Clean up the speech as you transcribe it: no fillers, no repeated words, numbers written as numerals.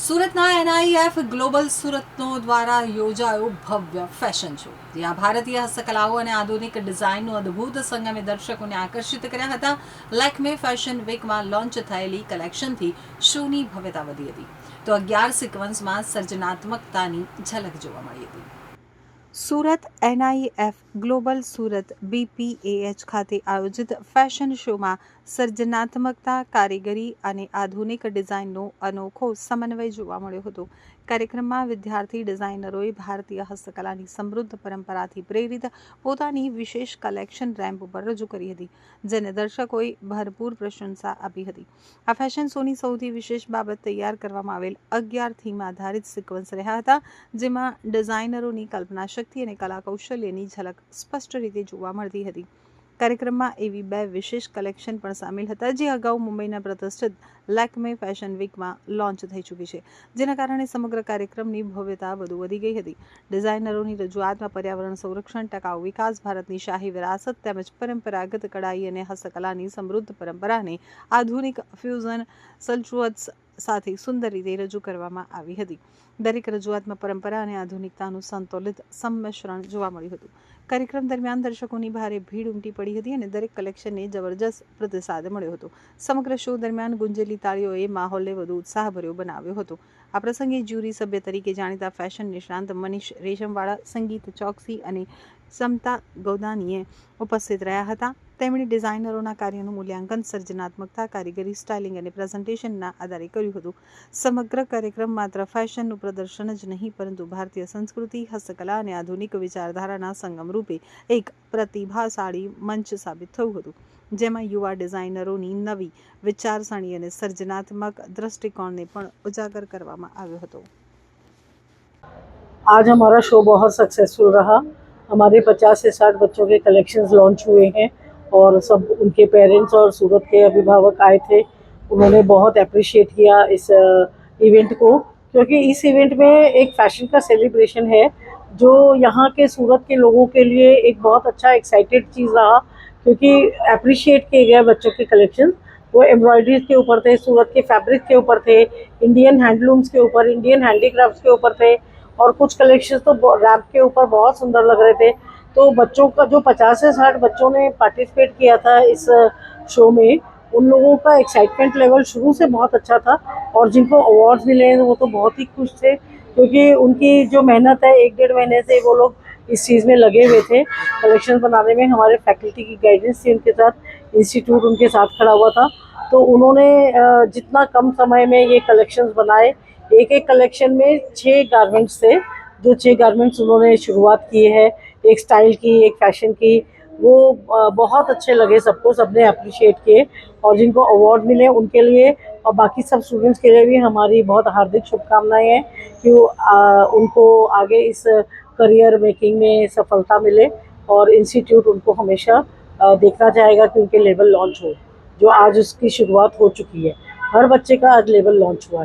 સુરતના NIF global સુરતનો દ્વારા યોજાયો ભવ્ય ફેશન શો, જ્યાં ભારતીય હસ્તકલાઓ અને આધુનિક ડિઝાઇનનું અદ્ભુત સંગમે દર્શકોને આકર્ષિત કર્યા હતા. લેકમે ફેશન વીકમાં લોન્ચ થયેલી કલેક્શનથી શોની ભવ્યતા વધી હતી, તો 11 સિક્વન્સમાં સર્જનાત્મકતાની ઝલક જોવા મળી હતી. Surat NIF global Surat BPAH ખાતે આયોજિત ફેશન શોમાં સર્જનાત્મકતા, કારીગરી અને આધુનિક ડિઝાઇનનો અનોખો સમન્વય જોવા મળ્યો હતો. કાર્યક્રમમાં વિદ્યાર્થી ડિઝાઇનરોએ ભારતીય હસ્તકલાની સમૃદ્ધ પરંપરાથી પ્રેરિત પોતાની વિશેષ કલેક્શન રેમ્પ ઉપર રજૂ કરી હતી, જેને દર્શકોએ ભરપૂર પ્રશંસા આપી હતી. આ ફેશન શોની સૌથી વિશેષ બાબત તૈયાર કરવામાં આવેલ 11 થીમ આધારિત સિક્વન્સ રહ્યા હતા, જેમાં ડિઝાઇનરોની કલ્પના શક્તિ અને કલા કૌશલ્યની ઝલક સ્પષ્ટ રીતે જોવા મળતી હતી. કાર્યક્રમમાં એવી 2 વિશેષ કલેક્શન પણ સામેલ હતા, જે અગાઉ મુંબઈના પ્રતિષ્ઠિત લેકમે ફેશન વીકમાં લોન્ચ થઈ ચૂકી છે, જેના કારણે સમગ્ર કાર્યક્રમની ભવ્યતા વધુ વધી ગઈ હતી. ડિઝાઇનરોની રજૂઆતમાં પર્યાવરણ સંરક્ષણ, ટકાઉ વિકાસ, ભારતની શાહી વિરાસત તેમજ પરંપરાગત કઢાઈ અને હસ્તકલાની સમૃદ્ધ પરંપરાને આધુનિક ફ્યુઝન સલ્ચુઅટ્સ સાથે સુંદર રીતે રજૂ કરવામાં આવી હતી. દરેક રજૂઆતમાં પરંપરા અને આધુનિકતાનું સંતુલિત સંમિશ્રણ જોવા મળ્યું હતું. કાર્યક્રમ દરમિયાન દર્શકોની ભારે ભીડ ઉમટી પડી હતી અને દરેક કલેક્શનને જબરજસ્ત પ્રતિસાદ મળ્યો હતો. સમગ્ર શો દરમિયાન ગુંજેલી તાળીઓએ માહોલને વધુ ઉત્સાહભર્યો બનાવ્યો હતો. આ પ્રસંગે જ્યુરી સભ્ય તરીકે જાણીતા ફેશન નિષ્ણાંત મનીષ રેશમવાળા, સંગીત ચોકસી અને સમતા ગૌદાનીએ ઉપસ્થિત રહ્યા હતા. તેમણે ડિઝાઇનરોના કાર્યનું મૂલ્યાંકન સર્જનાત્મકતા, કારીગરી, સ્ટાઇલિંગ અને પ્રેઝન્ટેશનના આધારે કર્યું હતું. સમગ્ર કાર્યક્રમ માત્ર ફેશનનું પ્રદર્શન જ નહીં, પરંતુ ભારતીય સંસ્કૃતિ, હસ્તકલા અને આધુનિક વિચારધારાના સંગમ રૂપે એક પ્રતિભાશાળી મંચ સાબિત થયું હતું, જેમાં યુવા ડિઝાઇનરોની નવી વિચારસરણી અને સર્જનાત્મક દૃષ્ટિકોણને પણ ઉજાગર કરવામાં આવ્યો હતો. आज हमारा शो बहुत सक्सेसफुल रहा. हमारे 50 से 60 बच्चों के कलेक्शंस लॉन्च हुए हैं और सब उनके पेरेंट्स और सूरत के अभिभावक आए थे. उन्होंने बहुत अप्रिशिएट किया इस इवेंट को, क्योंकि इस इवेंट में एक फैशन का सेलिब्रेशन है जो यहाँ के सूरत के लोगों के लिए एक बहुत अच्छा एक्साइटेड चीज़ रहा, क्योंकि अप्रिशिएट किए गए बच्चों के कलेक्शन. वो एम्ब्रॉयडरीज के ऊपर थे, सूरत के फैब्रिक के ऊपर थे, इंडियन हैंडलूम्स के ऊपर, इंडियन हैंडीक्राफ्ट्स के ऊपर थे, और कुछ कलेक्शन तो रैप के ऊपर बहुत सुंदर लग रहे थे. तो बच्चों का जो 50 से 60 बच्चों ने पार्टिसिपेट किया था इस शो में, उन लोगों का एक्साइटमेंट लेवल शुरू से बहुत अच्छा था, और जिनको अवार्ड्स मिले वो तो बहुत ही खुश थे, क्योंकि उनकी जो मेहनत है 1-1.5 महीने से वो लोग इस चीज़ में लगे हुए थे कलेक्शन बनाने में. हमारे फैकल्टी की गाइडेंस थी उनके साथ, इंस्टीट्यूट उनके साथ खड़ा हुआ था. तो उन्होंने जितना कम समय में ये कलेक्शंस बनाए, एक कलेक्शन में 6 गारमेंट्स थे, जो 6 गारमेंट्स उन्होंने शुरुआत की है, एक स्टाइल की, एक फैशन की. वो बहुत अच्छे लगे सबको, सबने अप्रिशिएट किए, और जिनको अवार्ड मिले उनके लिए और बाकी सब स्टूडेंट्स के लिए भी हमारी बहुत हार्दिक शुभकामनाएं हैं कि उनको आगे इस करियर मेकिंग में सफलता मिले, और इंस्टीट्यूट उनको हमेशा देखना चाहेगा कि उनके लेवल लॉन्च हो, जो आज उसकी शुरुआत हो चुकी है. हर बच्चे का आज लेवल लॉन्च हुआ है.